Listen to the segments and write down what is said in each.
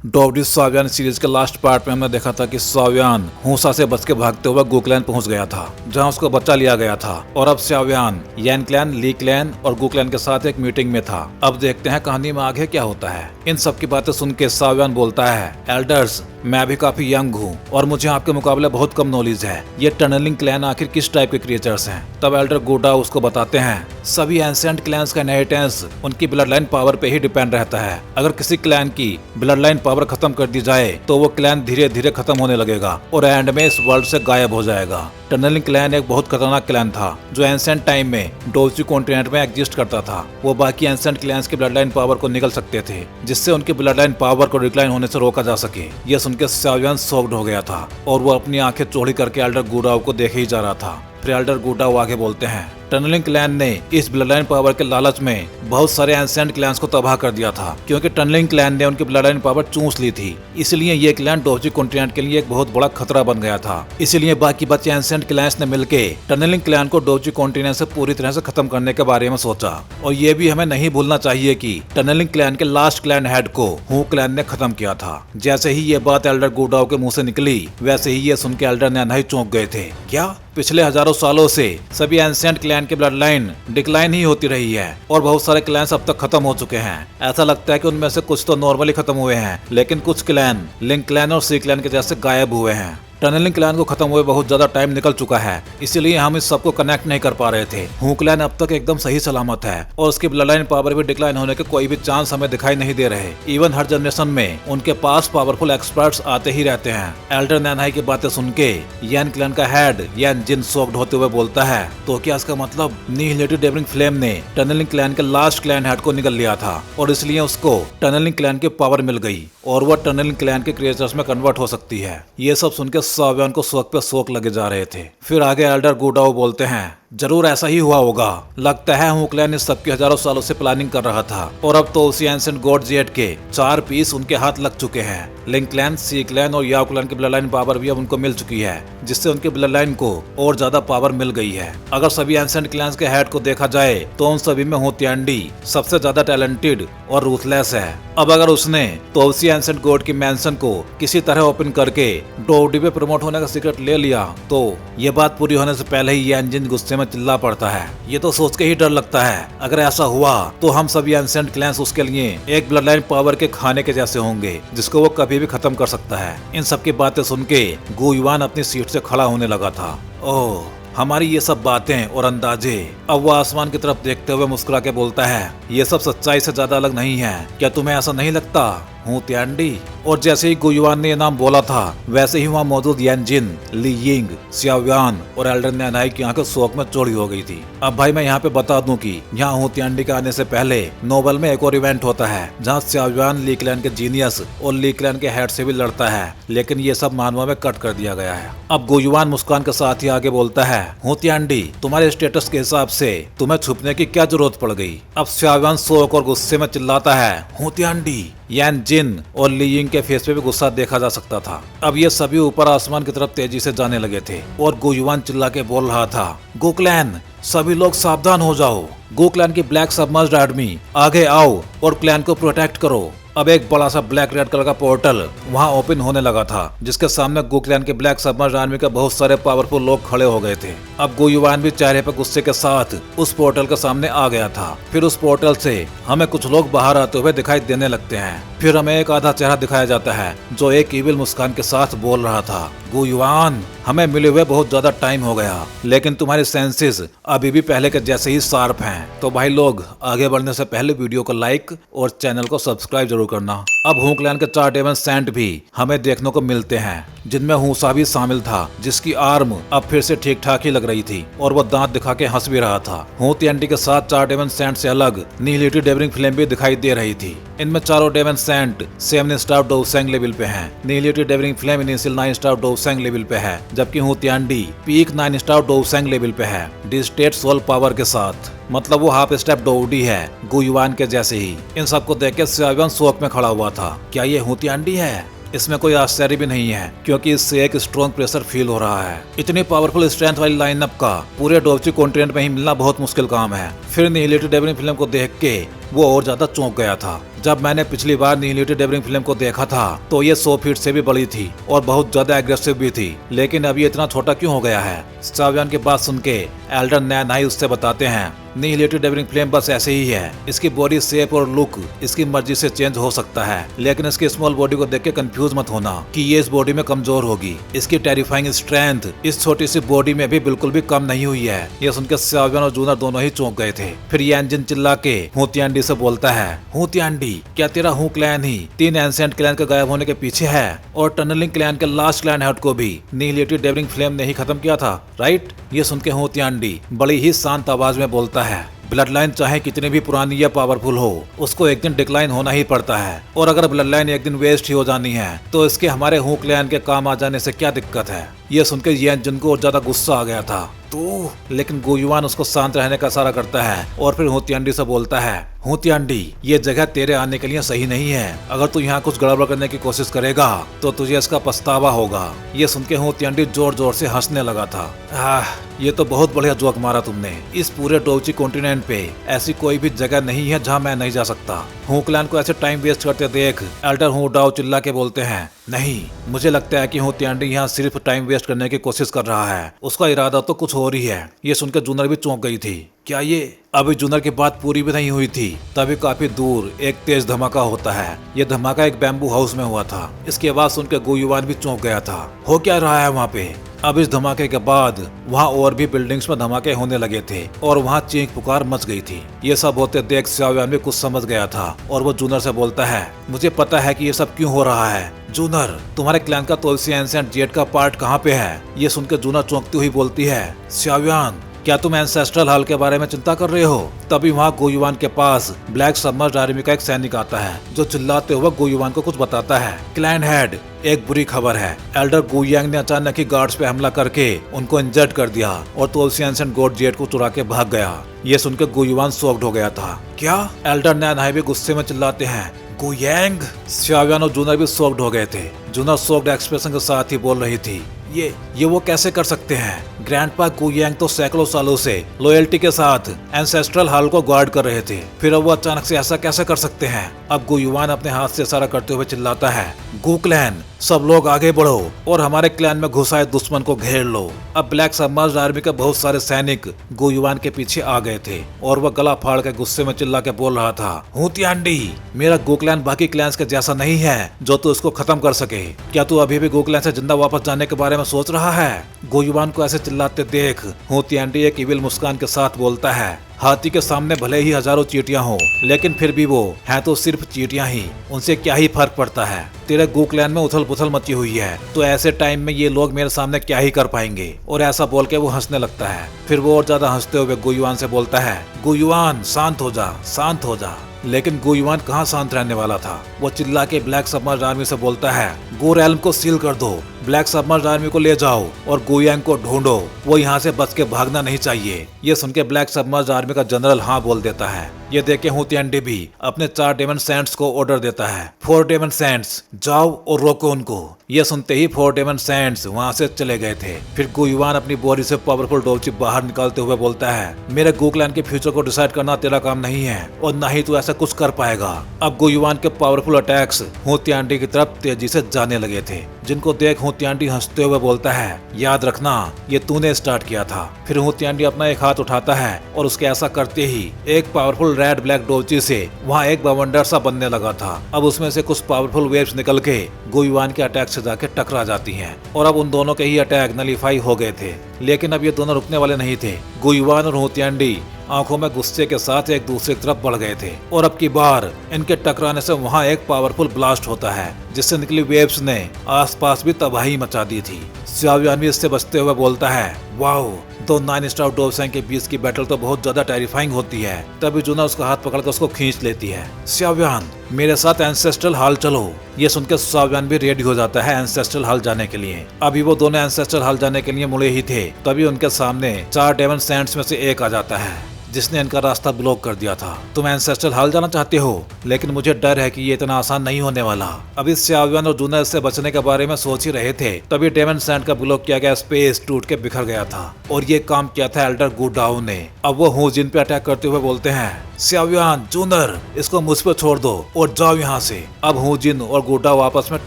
Dowry सावियान series के last part में हमने देखा था कि सावियान हूसा से बच के भागते हुए गुकलैन पहुंच गया था, जहां उसको बच्चा लिया गया था। और अब सावियान यान क्लैन, ली क्लैन और गुकलैन के साथ एक मीटिंग में था। अब देखते हैं कहानी में आगे क्या होता है। इन सब की बातें सुन के सावियान बोलता है, एल्डर्स, मैं भी काफी यंग हूँ और मुझे आपके मुकाबले बहुत कम नॉलेज है। ये टनलिंग क्लैन आखिर किस टाइप के क्रिएचर्स हैं? तब एल्डर गूडा उसको बताते हैं, सभी एंशिएंट क्लैंस का इनहेरिटेंस उनकी ब्लड लाइन पावर पे ही डिपेंड रहता है। अगर किसी क्लैन की ब्लड लाइन पावर खत्म कर दी जाए तो वो क्लैन धीरे धीरे खत्म होने लगेगा और एंड में इस वर्ल्ड से गायब हो जाएगा। टनलिंग क्लैन एक बहुत खतरनाक क्लैन था जो एंशिएंट टाइम में डोवरी कॉन्टिनेंट में एग्जिस्ट करता था। वो बाकी एंशिएंट क्लैंस की ब्लड लाइन पावर को निकल सकते थे, जिससे उनकी ब्लड लाइन पावर को डिक्लाइन होने से रोका जा सके। ये सुनकर सावियान शॉक्ड हो गया था और वो अपनी आंखें चौड़ी करके एल्डर गूडाओ को देखे ही जा रहा था। फिर एल्डर गूडाओ आगे बोलते हैं, टनलिंग क्लैन ने इस ब्लड लाइन पावर के लालच में बहुत सारे एंशिएंट क्लैंस को तबाह कर दिया था, क्योंकि टनलिंग क्लैन ने उनकी ब्लड लाइन पावर चूस ली थी। इसलिए ये क्लैन डोवरी कॉन्टिनेंट के लिए एक बहुत बड़ा खतरा बन गया था। इसलिए बाकी बचे एंशिएंट क्लैंस ने मिलकर टनलिंग क्लैन को डोवरी कॉन्टिनेंट से पूरी तरह से खत्म करने के बारे में सोचा। और ये भी हमें नहीं भूलना चाहिए कि टनलिंग क्लैन के लास्ट क्लैन हेड को हू क्लैन ने खत्म किया था। जैसे ही ये बात एल्डर गूडाओ के मुंह से निकली, वैसे ही ये सुन के एल्डर नैनहाई चौंक गए थे। क्या पिछले हजारों सालों से सभी एंशिएंट क्लैन की ब्लड लाइन डिक्लाइन ही होती रही है और बहुत सारे क्लैंस अब तक खत्म हो चुके हैं। ऐसा लगता है कि उनमें से कुछ तो नॉर्मली खत्म हुए हैं, लेकिन कुछ क्लैन लिंक क्लैन और सी क्लैन के जैसे गायब हुए हैं। टनलिंग क्लैन को खत्म हुए बहुत ज्यादा टाइम निकल चुका है, इसीलिए हम इस सबको कनेक्ट नहीं कर पा रहे थे। हू क्लैन अब तक एकदम सही सलामत है और उसकी ब्लड लाइन पावर भी डिक्लाइन होने के कोई भी चांस हमें दिखाई नहीं दे रहे। इवन हर जनरेशन में उनके पास पावरफुल एक्सपर्ट्स आते ही रहते हैं। एल्डर नैनहाई की बातें सुन के यान क्लैन का हेड यान जिन शॉक्ड होते हुए बोलता है, तो क्या इसका मतलब निहिलेटेड डेवरिंग फ्लेम ने टनलिंग क्लैन के लास्ट क्लैन हेड को निकल लिया था और इसलिए उसको टनलिंग क्लैन की पावर मिल गई और वह टनलिंग क्लैन के क्रिएचर्स में कन्वर्ट हो सकती है। ये सब सुनकर सावियान को शौक पे शौक लगे जा रहे थे। फिर आगे एल्डर गूडाओ बोलते हैं, जरूर ऐसा ही हुआ होगा। लगता है हू क्लैन इस सबकी हजारों सालों से प्लानिंग कर रहा था और अब तो उसी एंशिएंट गॉड जेट के 4 पीस उनके हाथ लग चुके हैं। लिंक क्लैन, सी क्लैन और याओ क्लैन की ब्लड लाइन पावर भी अब उनको मिल चुकी है, जिससे उनकी ब्लड लाइन को और ज्यादा पावर मिल गई है। अगर सभी एंशिएंट क्लैंस के हेड को देखा जाए तो उन सभी में हू तियांडी सबसे ज्यादा टैलेंटेड और रूथलेस है। अब अगर उसने तो उसी एंशिएंट गॉड की मैंशन को किसी तरह ओपन करके डोवरी पे प्रमोट होने का सीक्रेट ले लिया तो ये बात पूरी होने से पहले ही यान जिन गुस्से में चिल्ला पड़ता है। ये तो सोच के ही डर लगता है, अगर ऐसा हुआ तो हम सभी एंशिएंट क्लैंस उसके लिए एक ब्लड लाइन पावर के खाने के जैसे होंगे, जिसको वो कभी भी खत्म कर सकता है। इन सब की बातें सुन के गु युआन अपनी सीट से खड़ा होने लगा था। ओह, हमारी ये सब बातें और अंदाजे। अब वो आसमान की तरफ देखते हुए मुस्कुरा के बोलता है, ये सब सच्चाई से ज्यादा अलग नहीं है। क्या तुम्हें ऐसा नहीं लगता हूँ तियांडी? और जैसे ही गु युआन ने ये नाम बोला था, वैसे ही वहाँ मौजूद यान जिन, ली यिंग, सावियान और एल्डर नैनहाई की आंखें शौक में चौड़ी हो गई थी। अब भाई मैं यहाँ पे बता दूं कि यहाँ हूँ तियांडी के आने से पहले नोबल में एक और इवेंट होता है, जहाँ सावियान ली क्लैन के जीनियस और ली क्लैन के हेड से भी लड़ता है, लेकिन ये सब मानवा में कट कर दिया गया है। अब गु युआन मुस्कान के साथ ही आगे बोलता है, हूँ तियांडी, तुम्हारे स्टेटस के हिसाब से तुम्हें छुपने की क्या जरूरत पड़ गई? अब सावियान शौक और गुस्से में चिल्लाता है, हूँ तियांडी। यान जिन और ली यिंग के फेस पे भी गुस्सा देखा जा सकता था। अब ये सभी ऊपर आसमान की तरफ तेजी से जाने लगे थे और गु युआन चिल्ला के बोल रहा था, गु क्लैन, सभी लोग सावधान हो जाओ। गु क्लैन की ब्लैक सबमर्ज्ड आर्मी आगे आओ और क्लैन को प्रोटेक्ट करो। अब एक बड़ा सा ब्लैक रेड कलर का पोर्टल वहां ओपन होने लगा था, जिसके सामने गु क्लैन के ब्लैक सबमर्ज्ड आर्मी के बहुत सारे पावरफुल लोग खड़े हो गए थे। अब गु युआन भी चेहरे पर गुस्से के साथ उस पोर्टल के सामने आ गया था। फिर उस पोर्टल से हमें कुछ लोग बाहर आते हुए दिखाई देने लगते हैं। फिर हमें एक आधा चेहरा दिखाया जाता है जो एक इविल मुस्कान के साथ बोल रहा था, गु युआन, हमें मिले हुए बहुत ज्यादा टाइम हो गया, लेकिन तुम्हारे सेंसेस अभी भी पहले के जैसे ही शार्प हैं। तो भाई लोग, आगे बढ़ने से पहले वीडियो को लाइक और चैनल को सब्सक्राइब जरूर करना। अब हू क्लैन के 4 डेमन सेंट भी हमें देखने को मिलते हैं, जिनमें हूसा भी शामिल था, जिसकी आर्म अब फिर से ठीक ठाक ही लग रही थी और वो दांत दिखा के हंस भी रहा था। हू तियांडी के साथ 4 डेमन सेंट से अलग निहिलेटेड डेवरिंग फ्लेम भी दिखाई दे रही थी। इनमें चारों डेमन सेंट 7 स्टार डोवसेंग लेवल पे हैं। निहिलेटेड डेवरिंग फ्लेम इनिशियल 9 स्टार डोवसेंग लेवल पे है, जबकि हू तियांडी पीक 9 स्टार डोवसेंग लेवल पे है, डिस्टेट सोल पावर के साथ। मतलब वो हाफ स्टेप डोवडी है, गु युआन के जैसे ही। इन सबको देख के सावियान शौक में खड़ा हुआ था। क्या ये हू तियांडी है? इसमें कोई आश्चर्य भी नहीं है, क्योंकि इससे एक स्ट्रॉन्ग प्रेशर फील हो रहा है। इतनी पावरफुल स्ट्रेंथ वाली लाइनअप का पूरे डोवरी कॉन्टिनेंट में ही मिलना बहुत मुश्किल काम है। फिर निहिलेटेड डेवरिंग फ्लेम को देख के वो और ज्यादा चौंक गया था। जब मैंने पिछली बार निहिलिटी डेविलिंग फिल्म को देखा था तो ये 100 फीट से भी बड़ी थी और बहुत ज्यादा एग्रेसिव भी थी, लेकिन अब ये इतना छोटा क्यों हो गया है? सावियान की बात सुन के एल्डर नैनहाई उससे बताते हैं, निहिलिटी डेविलिंग फ्लेम बस ऐसे ही है। इसकी बॉडी शेप और लुक इसकी मर्जी से चेंज हो सकता है, लेकिन इसकी स्मॉल बॉडी को देख के कंफ्यूज मत होना कि ये इस बॉडी में कमजोर होगी। इसकी टेरिफाइंग स्ट्रेंथ इस छोटी सी बॉडी में भी बिल्कुल भी कम नहीं हुई है। ये सुनकर सावियान और जूनर दोनों ही चौंक गए थे। फिर ये एंजिन चिल्ला के हुतियांडी से बोलता है, हुतियांडी क्या तेरा who clan he 3 ancient clan के गायब होने के पीछे है और टनलिंग क्लैन के लास्ट क्लैन हेड को भी निहिलिटी डेविलिंग फ्लेम ने ही खत्म किया था, राइट? ये सुन के हुतियांडी बड़ी ही शांत आवाज में बोलता है, ब्लड लाइन चाहे कितनी भी पुरानी या पावरफुल हो, उसको एक दिन डिक्लाइन होना ही पड़ता है, और अगर ब्लड लाइन एक दिन वेस्ट ही हो जानी है तो इसके हमारे हु क्लैन के काम आ जाने से क्या दिक्कत है? ये सुनकर येन जिन को और ज्यादा गुस्सा आ गया था तो, लेकिन गुयुआन उसको शांत रहने का इशारा करता है और फिर हुतियांडी से बोलता है, हुतियांडी ये जगह तेरे आने के लिए सही नहीं है। अगर तू यहाँ कुछ गड़बड़ करने की कोशिश करेगा तो तुझे इसका पछतावा होगा। ये सुन के हुतियांडी जोर जोर से हंसने लगा था। ये तो बहुत बढ़िया जोक मारा तुमने। इस पूरे डोउची कॉन्टिनेंट पे ऐसी कोई भी जगह नहीं है जहाँ मैं नहीं जा सकता। हु क्लैन को ऐसे टाइम वेस्ट करते देख एल्डर हु डाओ चिल्ला के बोलते हैं, नहीं, मुझे लगता है कि हुतियांडी यहाँ सिर्फ टाइम वेस्ट करने की कोशिश कर रहा है। उसका इरादा तो कुछ और ही है। ये सुनकर जूनर भी चौंक गई थी। क्या ये? अभी जूनर की बात पूरी भी नहीं हुई थी तभी काफी दूर एक तेज धमाका होता है। ये धमाका एक बैम्बू हाउस में हुआ था। इसकी आवाज सुनकर गुयुआन भी चौंक गया था। हो क्या रहा है वहाँ पे? अब इस धमाके के बाद वहाँ और भी बिल्डिंग्स में धमाके होने लगे थे और वहाँ चीख पुकार मच गई थी। ये सब होते देख सावियान भी कुछ समझ गया था और वो जूनर से बोलता है, मुझे पता है कि ये सब क्यों हो रहा है। जूनर, तुम्हारे क्लैन का तुलसी एंशिएंट जेट का पार्ट कहाँ पे है? ये सुनकर जूनर चौंकती हुई बोलती है, सावियान क्या तुम एंसेस्ट्रल हॉल के बारे में चिंता कर रहे हो? तभी वहाँ गुयुआन के पास ब्लैक सबमर्ज्ड आर्मी का एक सैनिक आता है जो चिल्लाते हुए गुयुआन को कुछ बताता है। क्लैन हेड, एक बुरी खबर है। एल्डर गुयांग ने अचानक ही गार्ड्स पे हमला करके उनको इंजर्ड कर दिया और तुलसी एंशिएंट गॉड जेट को चुरा के भाग गया। ये सुनकर गुयुआन शॉक्ड हो गया था। क्या? एल्डर नैनहाई भी गुस्से में चिल्लाते हैं, गुयांग? सावियान और जूनर भी शॉक्ड हो गए थे। जूनर शॉक्ड एक्सप्रेशन के साथ ही बोल रही थी, ये वो कैसे कर सकते हैं? ग्रैंडपा गुयांग तो सैकड़ों सालों से लॉयल्टी के साथ एंसेस्ट्रल हॉल को गार्ड कर रहे थे, फिर अब वो अचानक से ऐसा कैसे कर सकते हैं? अब गुयुआन अपने हाथ से इशारा करते हुए चिल्लाता है, गु क्लैन सब लोग आगे बढ़ो और हमारे क्लैन में घुस आए दुश्मन को घेर लो। अब ब्लैक सबमर्ज्ड आर्मी के बहुत सारे सैनिक गुयुआन के पीछे आ गए थे और वह गला फाड़ के गुस्से में चिल्ला के बोल रहा था, हुतियांडी मेरा गु क्लैन बाकी क्लैंस के जैसा नहीं है जो तू इसको खत्म कर सके। क्या तू अभी भी गु क्लैन से जिंदा वापस जाने के बारे में सोच रहा है? गुयुआन को ऐसे चिल्लाते देख हुतियांडी एक इविल मुस्कान के साथ बोलता है, हाथी के सामने भले ही हजारों चींटियां हो, लेकिन फिर भी वो हैं तो सिर्फ चींटियां ही, उनसे क्या ही फर्क पड़ता है। तेरे गु क्लैन में उथल पुथल मची हुई है तो ऐसे टाइम में ये लोग मेरे सामने क्या ही कर पाएंगे। और ऐसा बोल के वो हंसने लगता है। फिर वो और ज्यादा हंसते हुए गुयुआन से बोलता है, गुयुआन शांत हो जा, शांत हो जा। लेकिन गुयुआन कहाँ शांत रहने वाला था। वो चिल्ला के ब्लैक सबमर्ज्ड आर्मी से बोलता है, गो रेल्म को सील कर दो, ब्लैक सबमर्ज्ड आर्मी को ले जाओ और गुयांग को ढूंढो, वो यहाँ से बच के भागना नहीं चाहिए। ये सुन के ब्लैक सबमर्ज्ड आर्मी का जनरल हाँ बोल देता है। ये देख के हुतियांडी भी अपने 4 डेमन सैंट्स को ऑर्डर देता है, 4 डेमन सैंट्स जाओ और रोको उनको। ये सुनते ही 4 डेमन सैंट्स वहाँ से चले गए थे। फिर गुयुआन अपनी बॉडी से पावरफुल डोउची बाहर निकालते हुए बोलता है, मेरे गु क्लैन के फ्यूचर को डिसाइड करना तेरा काम नहीं है और न ही तू ऐसा कुछ कर पाएगा। अब गुयुआन के पावरफुल अटैक्स हुतियांडी की तरफ तेजी से जाने लगे थे, जिनको देख हुतियांडी हंसते हुए बोलता है, याद रखना ये तूने स्टार्ट किया था। फिर हुतियांडी अपना एक हाथ उठाता है और उसके ऐसा करते ही एक पावरफुल रेड ब्लैक डोउची से वहाँ एक बवंडर सा बनने लगा था। अब उसमें से कुछ पावरफुल वेव्स निकल के गुयुआन के अटैक से जाके टकरा जाती हैं और अब उन दोनों के ही अटैक नलीफाई हो गए थे। लेकिन अब ये दोनों रुकने वाले नहीं थे। गुयुआन और हुतियांडी आंखों में गुस्से के साथ एक दूसरे की तरफ बढ़ गए थे और अब की बार इनके टकराने से वहाँ एक पावरफुल ब्लास्ट होता है जिससे निकली वेव्स ने आसपास भी तबाही मचा दी थी। सावियान भी इससे बचते हुए बोलता है, वाओ, तो 9 स्टार डोवसेंग के बीच की बैटल तो बहुत ज्यादा टेरिफाइंग होती है। तभी जूना उसका हाथ पकड़कर उसको खींच लेती है। सावियान मेरे साथ एंसेस्ट्रल हॉल चलो। ये सुनकर सावियान भी रेडी हो जाता है एंसेस्ट्रल हॉल जाने के लिए। अभी वो दोनों एंसेस्ट्रल हॉल जाने के लिए मुड़े ही थे, तभी उनके सामने 4 डेमन सैंट्स में से एक आ जाता है जिसने इनका रास्ता ब्लॉक कर दिया था। तुम एंसेस्ट्रल हॉल जाना चाहते हो, लेकिन मुझे डर है कि ये इतना आसान नहीं होने वाला। अभी सावियान और जूना इससे बचने के बारे में सोच ही रहे थे, तभी डेमन सैंड का ब्लॉक किया गया स्पेस टूट के बिखर गया था और ये काम किया था एल्डर गु डाउ ने। अब वो हुजिन पे अटैक करते हुए बोलते हैं, स्याव्यान, जूनर, इसको मुझ पर छोड़ दो और जाओ यहाँ से। अब हु जिन और गुडा आपस में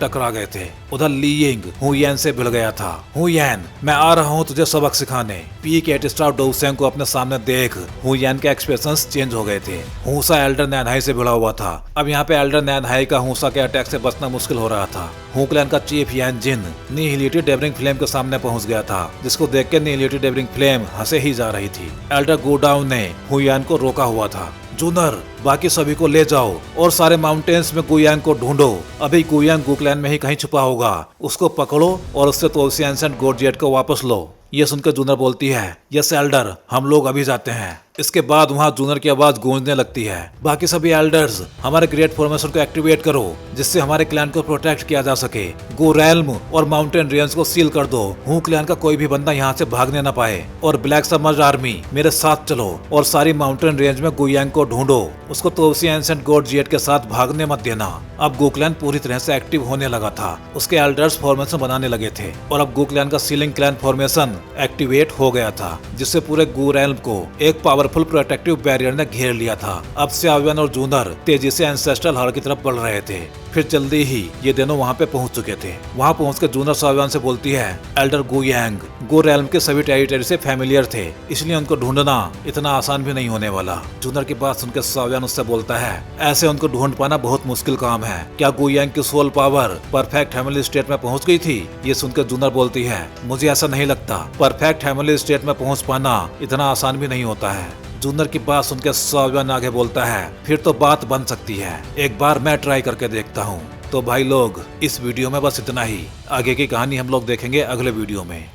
टकरा गए थे। उधर ली यिंग हु यैन से भिड़ गया था। हु यैन, मैं आ रहा हूँ तुझे सबक सिखाने। पीक एट स्टार डोसेंग को अपने सामने देख हु यैन के एक्सप्रेशंस चेंज हो गए थे। हुसा एल्डर नैनहाई से भिड़ा हुआ था। अब यहाँ पे एल्डर नैनहाई का हुसा के अटैक से बचना मुश्किल हो रहा था। हु क्लैन का चीफ यान जिन निहिलिटी डेवरिंग फ्लेम के सामने पहुंच गया था, जिसको देख के निहिलिटी डेवरिंग फ्लेम हंसे ही जा रही थी। एल्डर गुडाउन ने हु यान को रोका हुआ था। जूनर, बाकी सभी को ले जाओ और सारे माउंटेन्स में गुयान को ढूंढो। अभी गुयान गुकलैन में ही कहीं छुपा होगा, उसको पकड़ो और उससे तोलसी एंसेंट गोडजेट को वापस लो। ये सुनकर जूनर बोलती है, यस एल्डर, हम लोग अभी जाते हैं। इसके बाद वहाँ जूनर की आवाज गूंजने लगती है, बाकी सभी एल्डर्स हमारे ग्रेट फॉर्मेशन को एक्टिवेट करो, जिससे हमारे क्लैन को प्रोटेक्ट किया जा सके। गो रेल्म और माउंटेन रेंज को सील कर दो, हूँ क्लैन का कोई भी बंदा यहाँ से भागने न पाए। और ब्लैक समर आर्मी, मेरे साथ चलो और सारी माउंटेन रेंज में गुयांग को ढूंढो, उसको तोसी एंसेंट गोडजेट के साथ भागने मत देना। अब गुक्लैन पूरी तरह से एक्टिव होने लगा था। उसके एल्डर्स फॉर्मेशन बनाने लगे थे और अब गुक्लैन का सीलिंग क्लैन फॉर्मेशन एक्टिवेट हो गया था, जिससे पूरे गू रेल्म को एक पावरफुल प्रोटेक्टिव बैरियर ने घेर लिया था। अब स्याव्यान और जूनर तेजी से एंसेस्ट्रल हॉल की तरफ बढ़ रहे थे। फिर जल्दी ही ये दोनों वहाँ पे पहुँच चुके थे। वहाँ पहुँचकर जूनर स्याव्यान से बोलती है, एल्डर गुयांग गो रेल्म के सभी टेरिटरी से फैमिलियर थे, इसलिए उनको ढूंढना इतना आसान भी नहीं होने वाला। जूनर की बात सुनकर स्याव्यान उससे बोलता है, ऐसे उनको ढूंढ पाना बहुत मुश्किल काम है। क्या गुयांग की soul power perfect heavenly state में पहुँच गई थी? ये सुनकर जूनर बोलती है, मुझे ऐसा नहीं लगता। परफेक्ट हेवनली स्टेट में पहुँच पाना इतना आसान भी नहीं होता है। जूनर की बात सुनकर स्याव्यान आगे बोलता है, फिर तो बात बन सकती है, एक बार मैं ट्राई करके देखता हूँ। तो भाई लोग, इस वीडियो में बस इतना ही। आगे की कहानी हम लोग देखेंगे अगले वीडियो में।